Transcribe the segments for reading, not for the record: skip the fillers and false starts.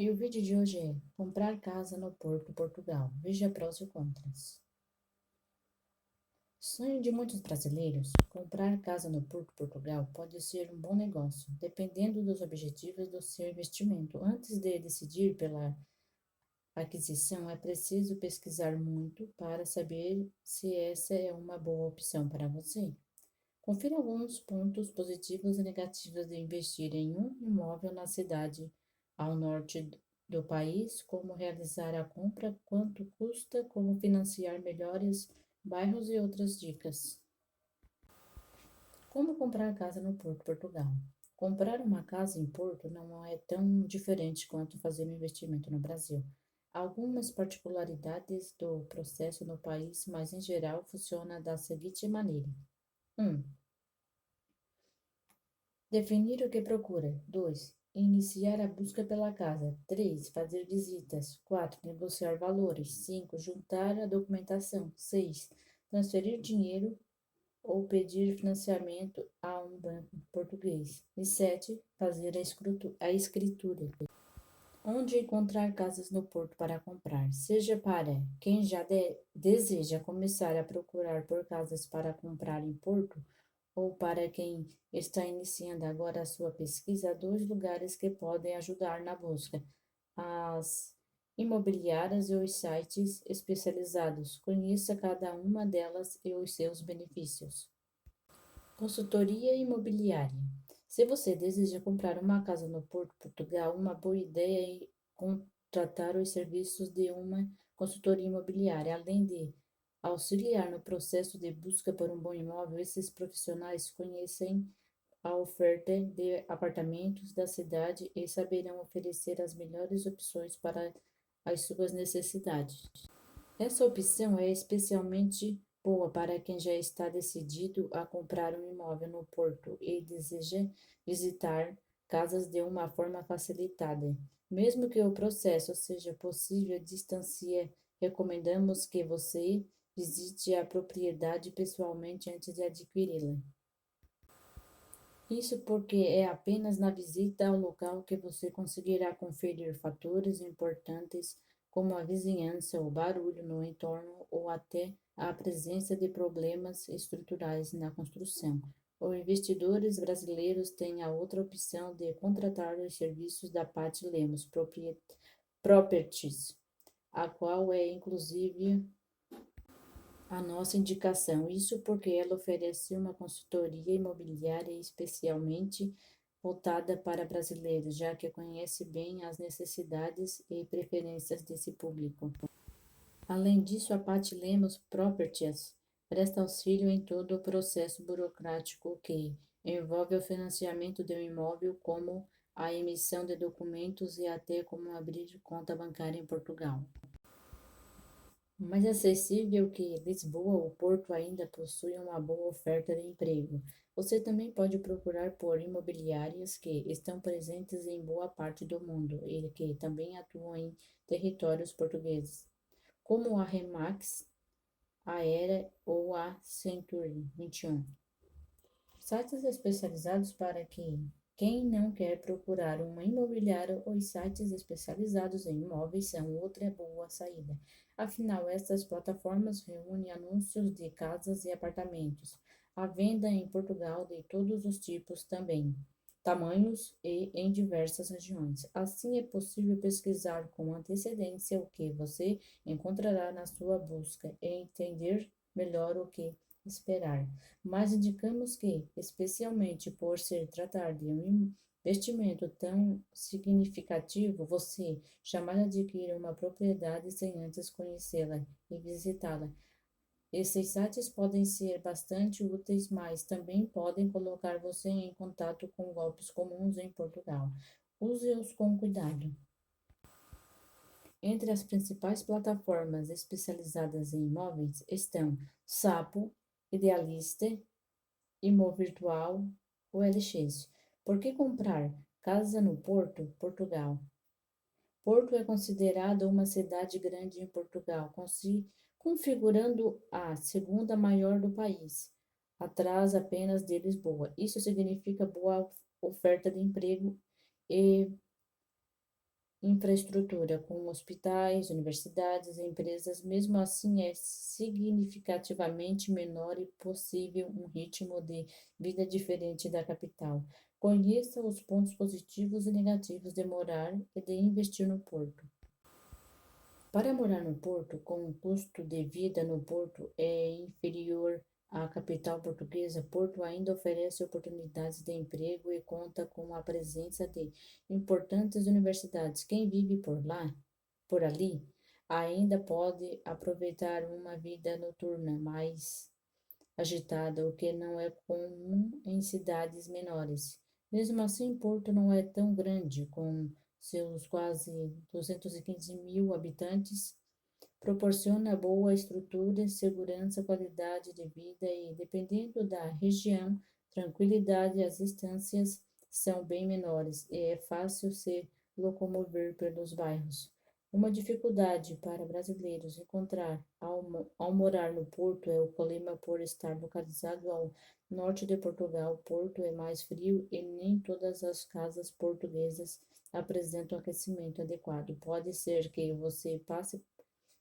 E o vídeo de hoje é comprar casa no Porto, Portugal. Veja prós e contras. Sonho de muitos brasileiros, comprar casa no Porto, Portugal pode ser um bom negócio, dependendo dos objetivos do seu investimento. Antes de decidir pela aquisição, é preciso pesquisar muito para saber se essa é uma boa opção para você. Confira alguns pontos positivos e negativos de investir em um imóvel na cidade ao norte do país, como realizar a compra, quanto custa, como financiar melhores bairros e outras dicas. Como comprar casa no Porto, Portugal? Comprar uma casa em Porto não é tão diferente quanto fazer um investimento no Brasil. Há algumas particularidades do processo no país, mas em geral funciona da seguinte maneira: 1. Definir o que procura. 2. Iniciar a busca pela casa. 3. Fazer visitas. 4. Negociar valores. 5. Juntar a documentação. 6. Transferir dinheiro ou pedir financiamento a um banco português. E 7. Fazer a escritura. Onde encontrar casas no Porto para comprar? Seja para quem já deseja começar a procurar por casas para comprar em Porto, ou para quem está iniciando agora a sua pesquisa, há dois lugares que podem ajudar na busca: as imobiliárias e os sites especializados. Conheça cada uma delas e os seus benefícios. Consultoria imobiliária. Se você deseja comprar uma casa no Porto, Portugal, uma boa ideia é contratar os serviços de uma consultoria imobiliária. Além de auxiliar no processo de busca por um bom imóvel, esses profissionais conhecem a oferta de apartamentos da cidade e saberão oferecer as melhores opções para as suas necessidades. Essa opção é especialmente boa para quem já está decidido a comprar um imóvel no Porto e deseja visitar casas de uma forma facilitada. Mesmo que o processo seja possível à distância, recomendamos que você visite a propriedade pessoalmente antes de adquiri-la. Isso porque é apenas na visita ao local que você conseguirá conferir fatores importantes como a vizinhança, o barulho no entorno ou até a presença de problemas estruturais na construção. Os investidores brasileiros têm a outra opção de contratar os serviços da Patty Lemos Properties, a qual é inclusive a nossa indicação. Isso porque ela oferece uma consultoria imobiliária especialmente voltada para brasileiros, já que conhece bem as necessidades e preferências desse público. Além disso, a Patty Lemos Properties presta auxílio em todo o processo burocrático que envolve o financiamento de um imóvel, como a emissão de documentos e até como abrir conta bancária em Portugal. Mais acessível que Lisboa, o Porto ainda possui uma boa oferta de emprego. Você também pode procurar por imobiliárias que estão presentes em boa parte do mundo e que também atuam em territórios portugueses, como a Remax, a Era ou a Century 21. Sites especializados para quem não quer procurar uma imobiliária, os sites especializados em imóveis são outra boa saída. Afinal, estas plataformas reúnem anúncios de casas e apartamentos à venda em Portugal de todos os tipos também, tamanhos e em diversas regiões. Assim é possível pesquisar com antecedência o que você encontrará na sua busca e entender melhor o que esperar, mas indicamos que, especialmente por se tratar de um investimento tão significativo, você jamais adquire uma propriedade sem antes conhecê-la e visitá-la. Esses sites podem ser bastante úteis, mas também podem colocar você em contato com golpes comuns em Portugal. Use-os com cuidado. Entre as principais plataformas especializadas em imóveis estão Sapo, Idealista, Imovirtual, o LX. Por que comprar casa no Porto, Portugal? Porto é considerado uma cidade grande em Portugal, configurando a segunda maior do país, atrás apenas de Lisboa. Isso significa boa oferta de emprego e infraestrutura, como hospitais, universidades e empresas. Mesmo assim, é significativamente menor e possível um ritmo de vida diferente da capital. Conheça os pontos positivos e negativos de morar e de investir no Porto. Para morar no Porto, com o custo de vida no Porto é inferior à capital portuguesa, Porto ainda oferece oportunidades de emprego e conta com a presença de importantes universidades. Quem vive por ali, ainda pode aproveitar uma vida noturna mais agitada, o que não é comum em cidades menores. Mesmo assim, Porto não é tão grande, com seus quase 215 mil habitantes, proporciona boa estrutura, segurança, qualidade de vida e, dependendo da região, tranquilidade. As distâncias são bem menores e é fácil se locomover pelos bairros. Uma dificuldade para brasileiros encontrar ao morar no Porto é o clima por estar localizado ao norte de Portugal. O Porto é mais frio e nem todas as casas portuguesas apresentam aquecimento adequado. Pode ser que você passe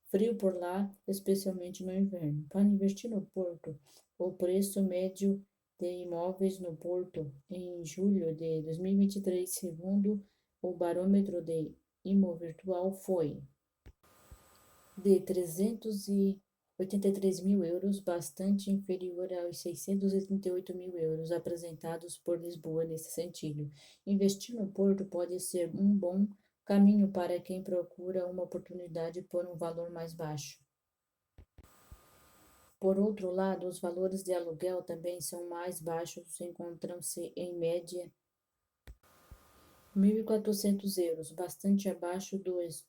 frio por lá, especialmente no inverno. Para investir no Porto, o preço médio de imóveis no Porto em julho de 2023, segundo o barômetro de Imovirtual, foi de 383 mil euros, bastante inferior aos 638 mil euros apresentados por Lisboa nesse sentido. Investir no Porto pode ser um bom caminho para quem procura uma oportunidade por um valor mais baixo. Por outro lado, os valores de aluguel também são mais baixos, encontram-se em média 1.400 euros, bastante abaixo dos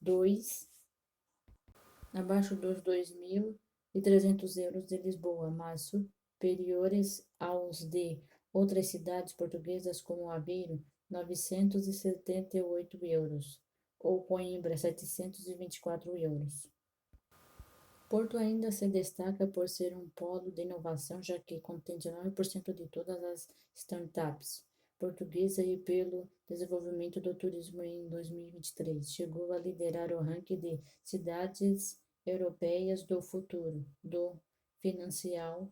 2.300 euros de Lisboa, mas superiores aos de outras cidades portuguesas como Aveiro, 978 euros, ou Coimbra, 724 euros. Porto ainda se destaca por ser um polo de inovação, já que contém 19% de todas as startups portuguesas e pelo desenvolvimento do turismo em 2023. Chegou a liderar o ranking de cidades europeias do futuro, do Financial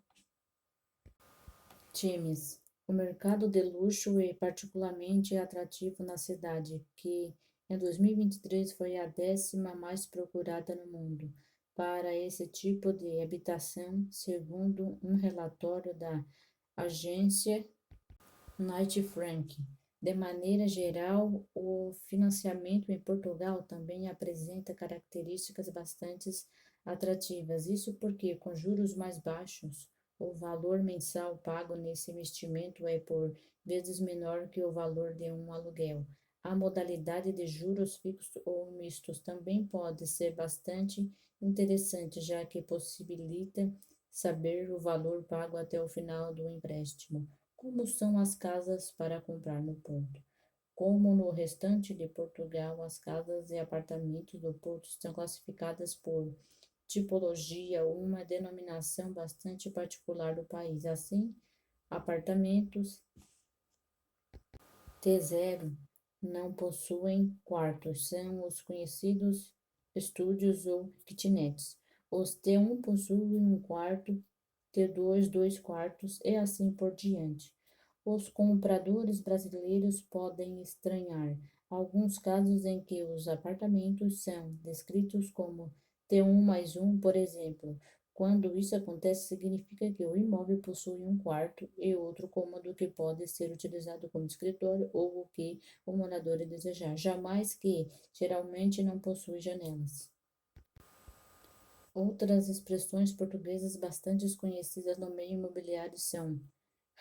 Times. O mercado de luxo é particularmente atrativo na cidade, que em 2023 foi a 10ª mais procurada no mundo para esse tipo de habitação, segundo um relatório da agência Knight Frank. De maneira geral, o financiamento em Portugal também apresenta características bastante atrativas. Isso porque, com juros mais baixos, o valor mensal pago nesse investimento é por vezes menor que o valor de um aluguel. A modalidade de juros fixos ou mistos também pode ser bastante interessante, já que possibilita saber o valor pago até o final do empréstimo. Como são as casas para comprar no Porto? Como no restante de Portugal, as casas e apartamentos do Porto estão classificadas por tipologia, uma denominação bastante particular do país. Assim, apartamentos T0 não possuem quartos, são os conhecidos estúdios ou kitnets. Os T1 possuem um quarto, T2 dois quartos e assim por diante. Os compradores brasileiros podem estranhar alguns casos em que os apartamentos são descritos como T1 mais um, por exemplo. Quando isso acontece, significa que o imóvel possui um quarto e outro cômodo que pode ser utilizado como escritório ou o que o morador desejar, jamais que geralmente não possui janelas. Outras expressões portuguesas bastante conhecidas no meio imobiliário são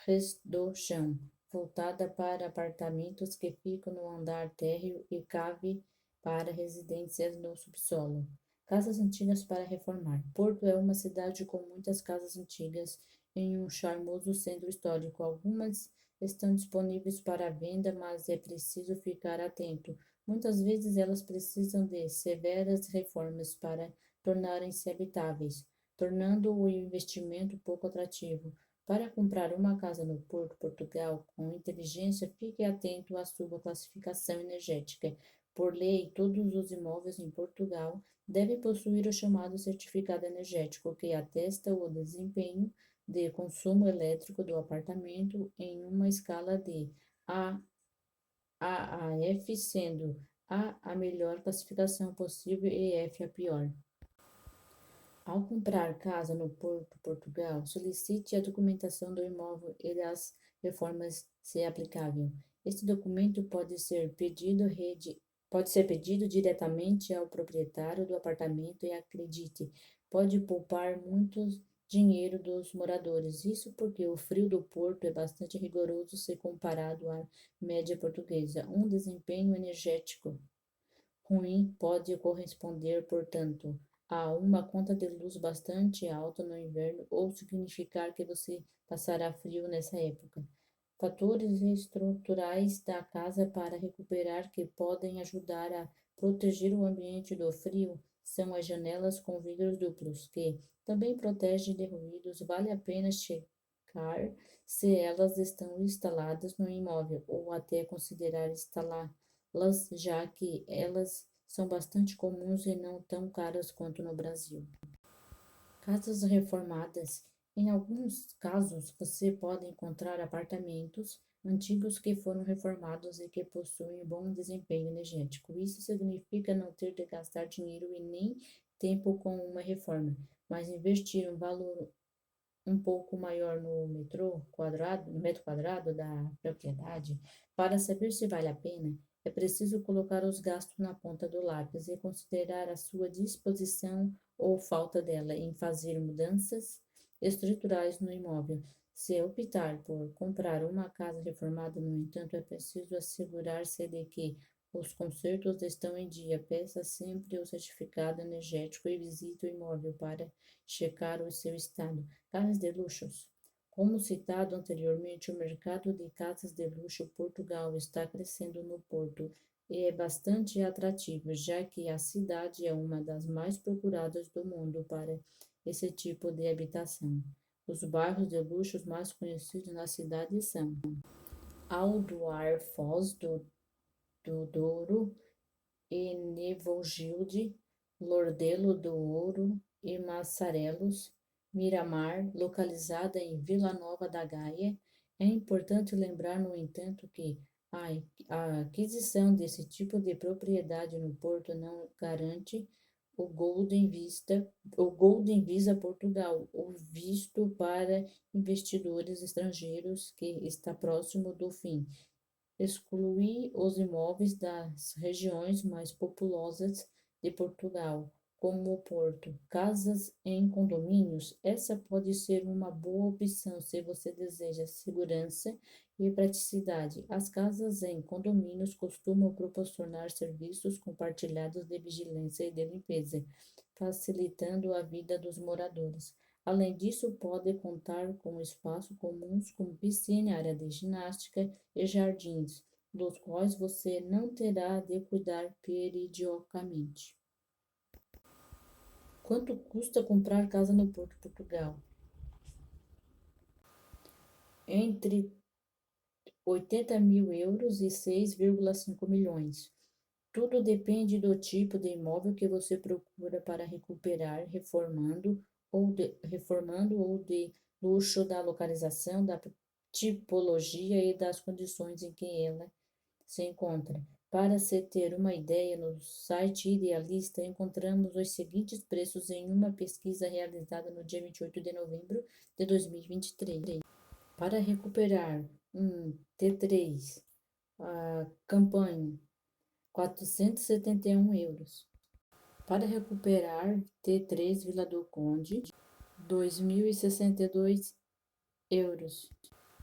res do chão, voltada para apartamentos que ficam no andar térreo, e cave para residências no subsolo. Casas antigas para reformar. Porto é uma cidade com muitas casas antigas em um charmoso centro histórico. Algumas estão disponíveis para venda, mas é preciso ficar atento. Muitas vezes elas precisam de severas reformas para tornarem-se habitáveis, tornando o investimento pouco atrativo. Para comprar uma casa no Porto, Portugal, com inteligência, fique atento à sua classificação energética. Por lei, todos os imóveis em Portugal devem possuir o chamado certificado energético, que atesta o desempenho de consumo elétrico do apartamento em uma escala de A a F, sendo A melhor classificação possível e F a pior. Ao comprar casa no Porto, Portugal, solicite a documentação do imóvel e das reformas, se aplicável. Este documento pode ser pedido diretamente ao proprietário do apartamento e acredite, pode poupar muito dinheiro dos moradores. Isso porque o frio do Porto é bastante rigoroso se comparado à média portuguesa. Um desempenho energético ruim pode corresponder, portanto, a uma conta de luz bastante alta no inverno ou significar que você passará frio nessa época. Fatores estruturais da casa para recuperar que podem ajudar a proteger o ambiente do frio são as janelas com vidros duplos, que também protegem de ruídos. Vale a pena checar se elas estão instaladas no imóvel ou até considerar instalá-las, já que elas são bastante comuns e não tão caras quanto no Brasil. Casas reformadas. Em alguns casos, você pode encontrar apartamentos antigos que foram reformados e que possuem bom desempenho energético. Isso significa não ter de gastar dinheiro e nem tempo com uma reforma, mas investir um valor um pouco maior no metro quadrado da propriedade. Para saber se vale a pena, é preciso colocar os gastos na ponta do lápis e considerar a sua disposição ou falta dela em fazer mudanças estruturais no imóvel. Se optar por comprar uma casa reformada, no entanto, é preciso assegurar-se de que os consertos estão em dia. Peça sempre o certificado energético e visite o imóvel para checar o seu estado. Casas de luxos. Como citado anteriormente, o mercado de casas de luxo Portugal está crescendo no Porto e é bastante atrativo, já que a cidade é uma das mais procuradas do mundo para esse tipo de habitação. Os bairros de luxo mais conhecidos na cidade são Aldoar, Foz do Douro e Nevogilde, Lordelo do Ouro e Massarelos, Miramar, localizada em Vila Nova da Gaia. É importante lembrar, no entanto, que a aquisição desse tipo de propriedade no Porto não garante o Golden Visa Portugal, o visto para investidores estrangeiros que está próximo do fim. Excluir os imóveis das regiões mais populosas de Portugal, como o Porto. Casas em condomínios. Essa pode ser uma boa opção se você deseja segurança e praticidade. As casas em condomínios costumam proporcionar serviços compartilhados de vigilância e de limpeza, facilitando a vida dos moradores. Além disso, pode contar com espaços comuns como piscina, área de ginástica e jardins, dos quais você não terá de cuidar periodicamente. Quanto custa comprar casa no Porto, Portugal? Entre 80 mil euros e 6,5 milhões. Tudo depende do tipo de imóvel que você procura para recuperar, reformando ou de luxo, da localização, da tipologia e das condições em que ela se encontra. Para se ter uma ideia, no site Idealista encontramos os seguintes preços em uma pesquisa realizada no dia 28 de novembro de 2023. Para recuperar um T3, a campanha, 471 euros. Para recuperar T3 Vila do Conde, 2.062 euros.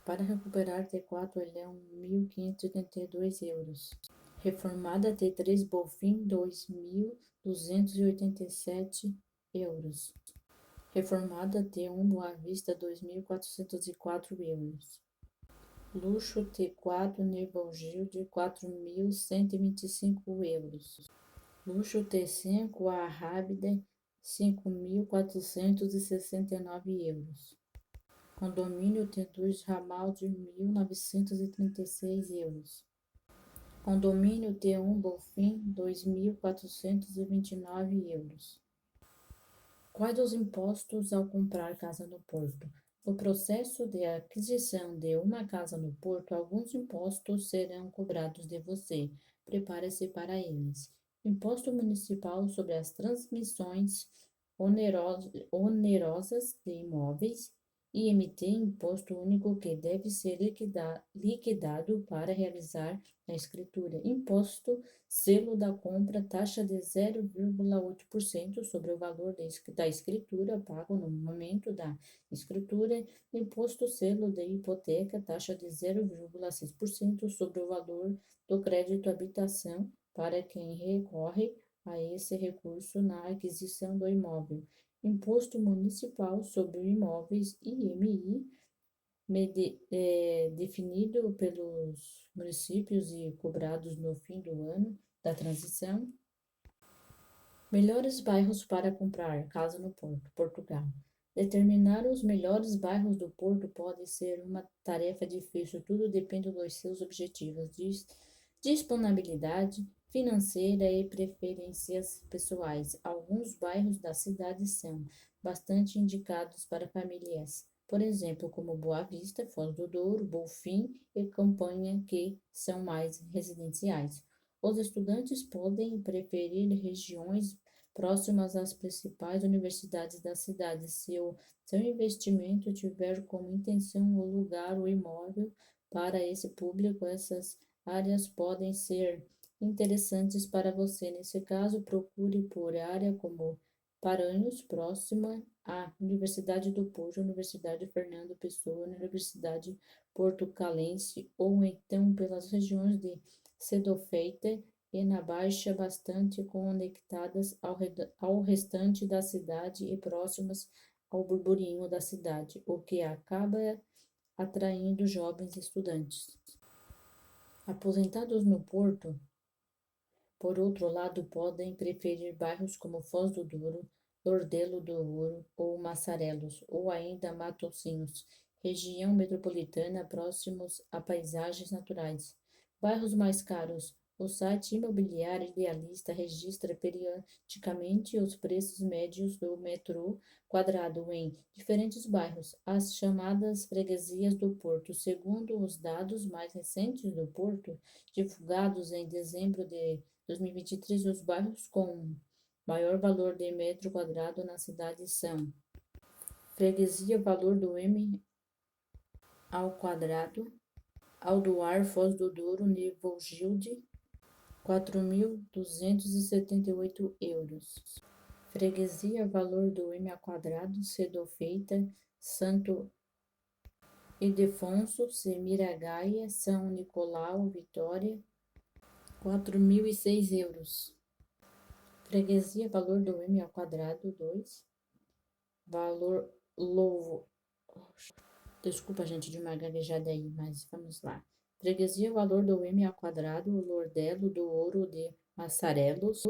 Para recuperar T4 Olhão, 1.582 euros. Reformada T3 Bonfim, 2.287 euros. Reformada T1 Boa Vista, 2.404 euros. Luxo T4 Nevogilde, 4.125 euros. Luxo T5 Arrábida, 5.469 euros. Condomínio T2 Ramal de 1.936 euros. Condomínio T1 Bonfim, 2.429 euros. Quais os impostos ao comprar casa no Porto? No processo de aquisição de uma casa no Porto, alguns impostos serão cobrados de você. Prepare-se para eles. Imposto municipal sobre as transmissões onerosas de imóveis. IMT, Imposto Único que deve ser liquidado para realizar a escritura. Imposto Selo da compra, taxa de 0,8% sobre o valor da escritura pago no momento da escritura. Imposto selo de hipoteca, taxa de 0,6% sobre o valor do crédito habitação para quem recorre a esse recurso na aquisição do imóvel. Imposto municipal sobre imóveis, IMI, definido pelos municípios e cobrados no fim do ano da transição. Melhores bairros para comprar casa no Porto, Portugal. Determinar os melhores bairros do Porto pode ser uma tarefa difícil, tudo depende dos seus objetivos, disponibilidade financeira e preferências pessoais. Alguns bairros da cidade são bastante indicados para famílias, por exemplo, como Boa Vista, Foz do Douro, Bonfim e Campanha, que são mais residenciais. Os estudantes podem preferir regiões próximas às principais universidades da cidade. Se o seu investimento tiver como intenção alugar o imóvel para esse público, essas áreas podem ser interessantes para você. Nesse caso, procure por área como Paranhos, próxima à Universidade do Porto, Universidade Fernando Pessoa, Universidade Portucalense, ou então pelas regiões de Sedofeita e na Baixa, bastante conectadas ao restante da cidade e próximas ao burburinho da cidade, o que acaba atraindo jovens estudantes. Aposentados no Porto, por outro lado, podem preferir bairros como Foz do Douro, Lordelo do Ouro ou Massarelos, ou ainda Matosinhos, região metropolitana próximos a paisagens naturais. Bairros mais caros. O site imobiliário Idealista registra periodicamente os preços médios do metro quadrado em diferentes bairros, as chamadas freguesias do Porto. Segundo os dados mais recentes do Porto, divulgados em dezembro de 2023, os bairros com maior valor de metro quadrado na cidade são: Freguesia Valor do M ao quadrado, Aldoar, Foz do Douro, Nivelgilde, 4.278 euros. Freguesia Valor do M ao quadrado, Sedofeita, Santo Ildefonso, Semiragaia, São Nicolau, Vitória, 4.006 euros. Freguesia Valor do M ao quadrado, 2. Valor Louvo. Desculpa, gente, de uma gaguejada aí, mas vamos lá. Freguesia Valor do M ao quadrado, Lordelo do Ouro de Massarelos,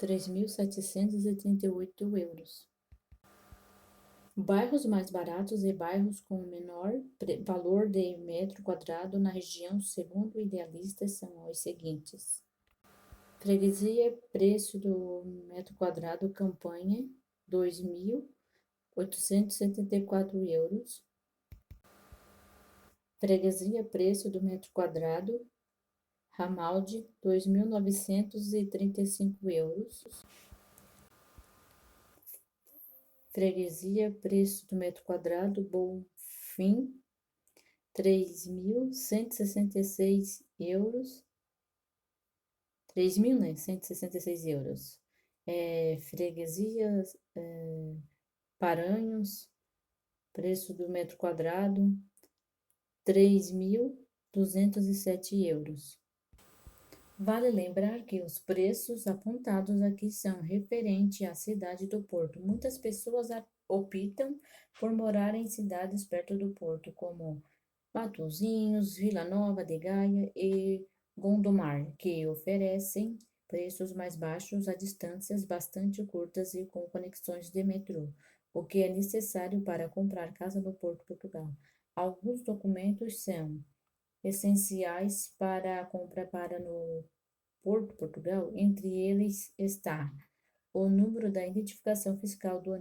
3.738 euros. Bairros mais baratos e bairros com menor valor de metro quadrado na região, segundo o Idealista, são os seguintes: Freguesia, preço do metro quadrado, Campanha, 2.874 euros. Freguesia, preço do metro quadrado, Ramalde, 2.935 euros. Freguesia, preço do metro quadrado, Bonfim, 3.166 euros. 3.000, né? 166 euros. Freguesia, Paranhos, preço do metro quadrado, 3.207 euros. Vale lembrar que os preços apontados aqui são referentes à cidade do Porto. Muitas pessoas optam por morar em cidades perto do Porto, como Matosinhos, Vila Nova de Gaia e Gondomar, que oferecem preços mais baixos a distâncias bastante curtas e com conexões de metrô, o que é necessário para comprar casa no Porto, Portugal. Alguns documentos são essenciais para a compra para no Porto, Portugal. Entre eles está o número da identificação fiscal do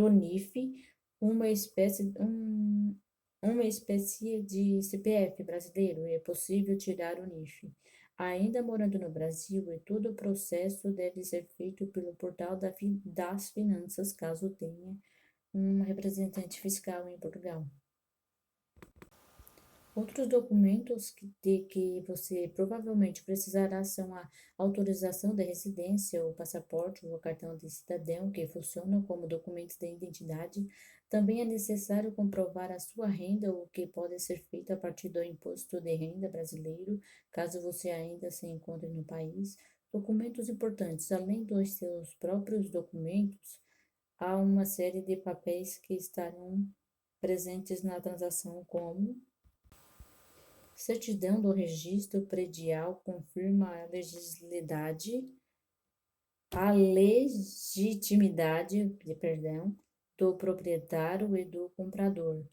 NIF, uma espécie, uma espécie de CPF brasileiro. É possível tirar o NIF. Ainda morando no Brasil, e todo o processo deve ser feito pelo portal das finanças, caso tenha um representante fiscal em Portugal. Outros documentos de que você provavelmente precisará são a autorização da residência, o passaporte ou o cartão de cidadão, que funcionam como documentos de identidade. Também é necessário comprovar a sua renda, o que pode ser feito a partir do imposto de renda brasileiro, caso você ainda se encontre no país. Documentos importantes, além dos seus próprios documentos, há uma série de papéis que estarão presentes na transação, como certidão do registro predial confirma a legitimidade, do proprietário e do comprador.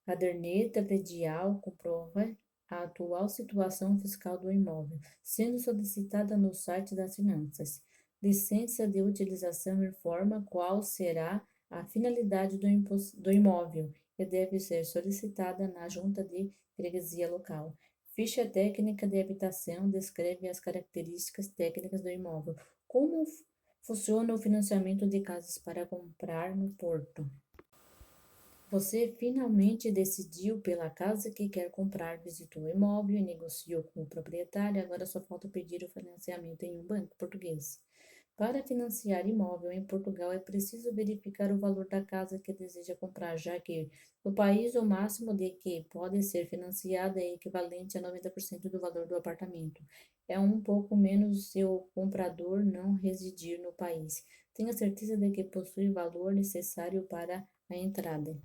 Caderneta predial comprova a atual situação fiscal do imóvel, sendo solicitada no site das finanças. Licença de utilização informa qual será a finalidade do imóvel e deve ser solicitada na junta de freguesia local. Ficha técnica de habitação descreve as características técnicas do imóvel. Como funciona o financiamento de casas para comprar no Porto? Você finalmente decidiu pela casa que quer comprar, visitou o imóvel e negociou com o proprietário, agora só falta pedir o financiamento em um banco português. Para financiar imóvel em Portugal, é preciso verificar o valor da casa que deseja comprar, já que no país o máximo de que pode ser financiada é equivalente a 90% do valor do apartamento. É um pouco menos se o comprador não residir no país. Tenha certeza de que possui o valor necessário para a entrada.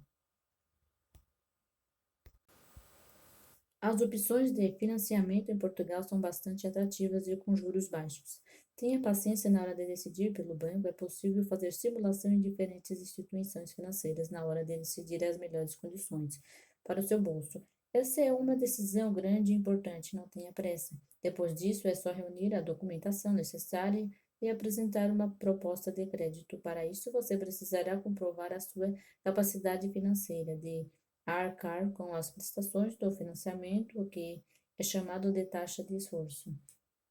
As opções de financiamento em Portugal são bastante atrativas e com juros baixos. Tenha paciência na hora de decidir pelo banco. É possível fazer simulação em diferentes instituições financeiras na hora de decidir as melhores condições para o seu bolso. Essa é uma decisão grande e importante, não tenha pressa. Depois disso, é só reunir a documentação necessária e apresentar uma proposta de crédito. Para isso, você precisará comprovar a sua capacidade financeira de arcar com as prestações do financiamento, o que é chamado de taxa de esforço.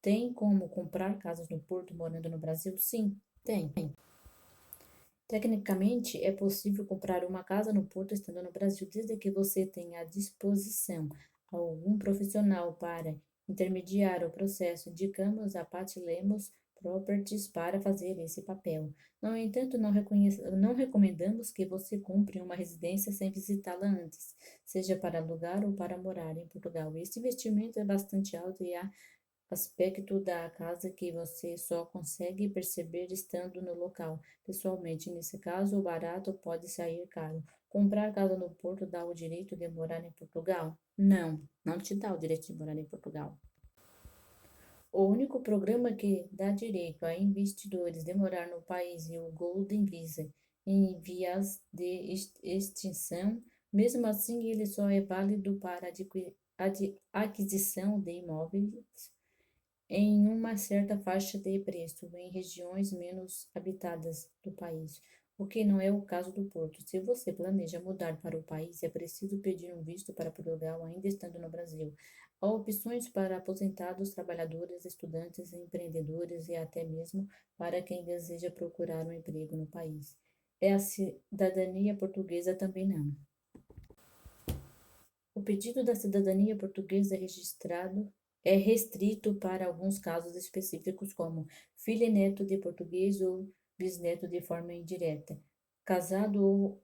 Tem como comprar casas no Porto morando no Brasil? Sim, tem. Tecnicamente, é possível comprar uma casa no Porto estando no Brasil, desde que você tenha à disposição algum profissional para intermediar o processo. Indicamos a Patty Lemos Properties para fazer esse papel. No entanto, não recomendamos que você compre uma residência sem visitá-la antes, seja para alugar ou para morar em Portugal. Esse investimento é bastante alto e há aspecto da casa que você só consegue perceber estando no local. Pessoalmente, nesse caso, o barato pode sair caro. Comprar casa no Porto dá o direito de morar em Portugal? Não, não te dá o direito de morar em Portugal. O único programa que dá direito a investidores de morar no país é o Golden Visa, em vias de extinção. Mesmo assim, ele só é válido para aquisição de imóveis em uma certa faixa de preço em regiões menos habitadas do país, o que não é o caso do Porto. Se você planeja mudar para o país, é preciso pedir um visto para Portugal ainda estando no Brasil. Há opções para aposentados, trabalhadores, estudantes, empreendedores e até mesmo para quem deseja procurar um emprego no país. É a cidadania portuguesa também não. O pedido da cidadania portuguesa é restrito para alguns casos específicos, como filho e neto de português ou bisneto de forma indireta, casado ou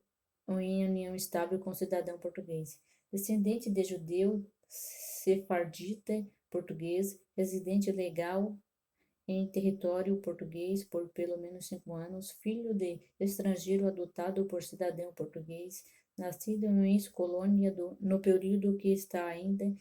em união estável com cidadão português, descendente de judeu, sefardita português, residente legal em território português por pelo menos 5 anos, filho de estrangeiro adotado por cidadão português, nascido em ex-colônia no período que ainda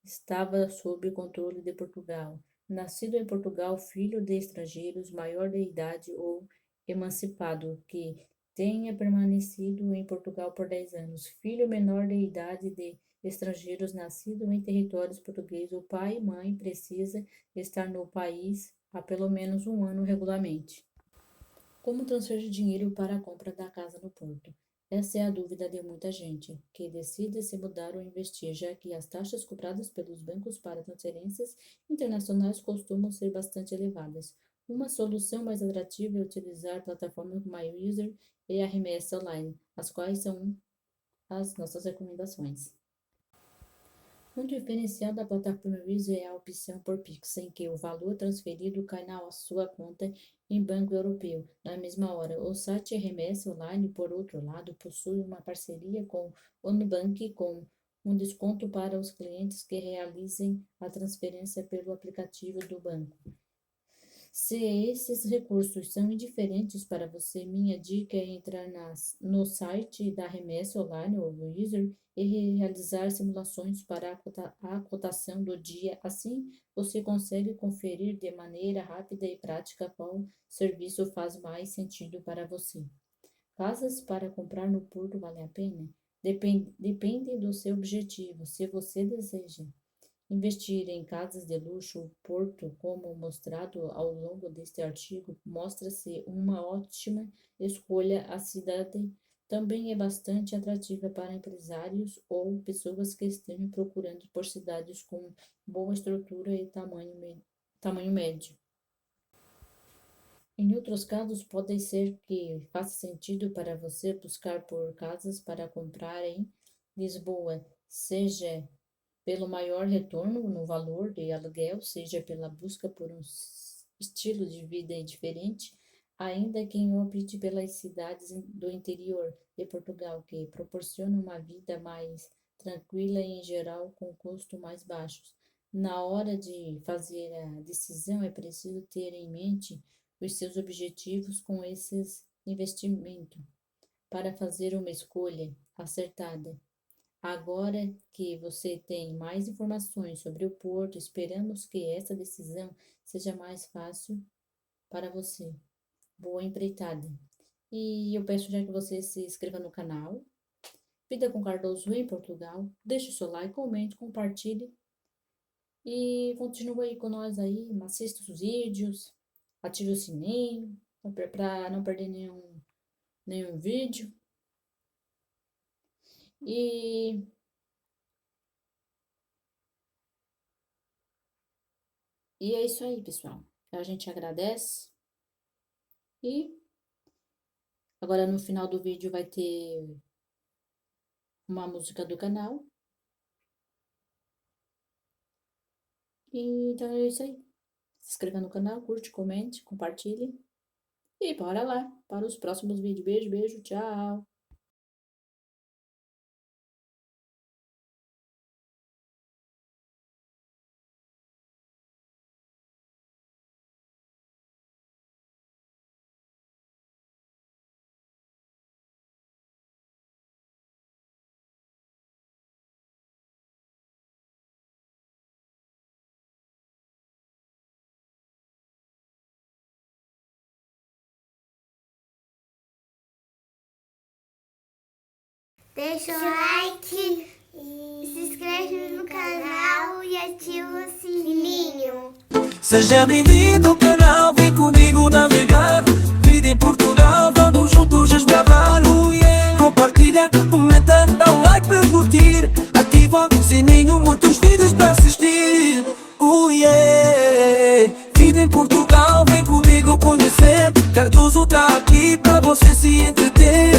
estava sob controle de Portugal, nascido em Portugal, filho de estrangeiros, maior de idade ou emancipado, que tenha permanecido em Portugal por 10 anos, filho menor de idade de estrangeiros nascidos em territórios portugueses. O pai e mãe precisa estar no país há pelo menos um ano regularmente. Como transferir dinheiro para a compra da casa no Porto? Essa é a dúvida de muita gente que decide se mudar ou investir, já que as taxas cobradas pelos bancos para transferências internacionais costumam ser bastante elevadas. Uma solução mais atrativa é utilizar plataformas como a MyUser e a Remessa Online, as quais são as nossas recomendações. Um diferencial da plataforma Wise é a opção por Pix, em que o valor transferido cai na sua conta em banco europeu na mesma hora. O site Remessa Online, por outro lado, possui uma parceria com o Nubank com um desconto para os clientes que realizem a transferência pelo aplicativo do banco. Se esses recursos são indiferentes para você, minha dica é entrar no site da Remessa Online ou do User e realizar simulações para a cotação do dia. Assim, você consegue conferir de maneira rápida e prática qual serviço faz mais sentido para você. Casas para comprar no Porto vale a pena? Depende do seu objetivo. Se você deseja investir em casas de luxo, o Porto, como mostrado ao longo deste artigo, mostra-se uma ótima escolha. A cidade também é bastante atrativa para empresários ou pessoas que estejam procurando por cidades com boa estrutura e tamanho médio. Em outros casos, pode ser que faça sentido para você buscar por casas para comprar em Lisboa, seja pelo maior retorno no valor de aluguel, seja pela busca por um estilo de vida diferente, ainda quem opte pelas cidades do interior de Portugal, que proporcionam uma vida mais tranquila e, em geral, com custos mais baixos. Na hora de fazer a decisão, é preciso ter em mente os seus objetivos com esses investimentos para fazer uma escolha acertada. Agora que você tem mais informações sobre o Porto, esperamos que essa decisão seja mais fácil para você. Boa empreitada! E eu peço já que você se inscreva no canal Vida com Cardoso em Portugal, deixe o seu like, comente, compartilhe e continue aí com nós aí, assista os vídeos, ative o sininho para não perder nenhum vídeo. E é isso aí, pessoal. A gente agradece. E agora no final do vídeo vai ter uma música do canal. E então é isso aí. Se inscreva no canal, curte, comente, compartilhe. E bora lá para os próximos vídeos. Beijo, beijo, tchau. Deixa o like, se inscreve no canal e ativa o sininho. Seja bem-vindo ao canal, vem comigo navegar. Vida em Portugal, vamos juntos desbravar. Compartilha, comenta, dá um like para curtir. Ativa o sininho, muitos vídeos para assistir. Vida em Portugal, vem comigo conhecer. Cardoso tá aqui para você se entreter.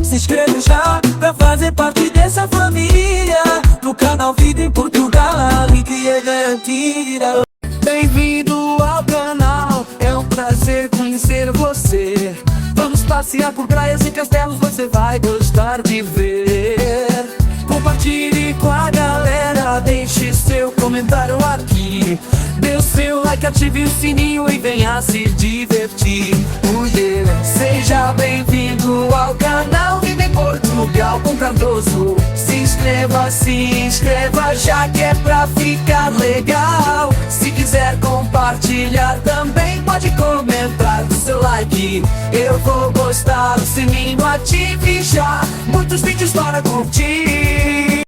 Se inscreve já pra fazer parte dessa família. No canal Vida em Portugal, a alegria é garantida. Bem-vindo ao canal, é um prazer conhecer você. Vamos passear por praias e castelos, você vai gostar de ver. Compartilhe com a galera, deixe seu comentário aqui. Dê o seu like, ative o sininho e venha se divertir. Seja bem-vindo ao canal Vida em Portugal com Cardoso. Se inscreva já que é pra ficar legal. Se quiser compartilhar também pode comentar com seu like. Eu vou gostar, o sininho ative já. Muitos vídeos para curtir.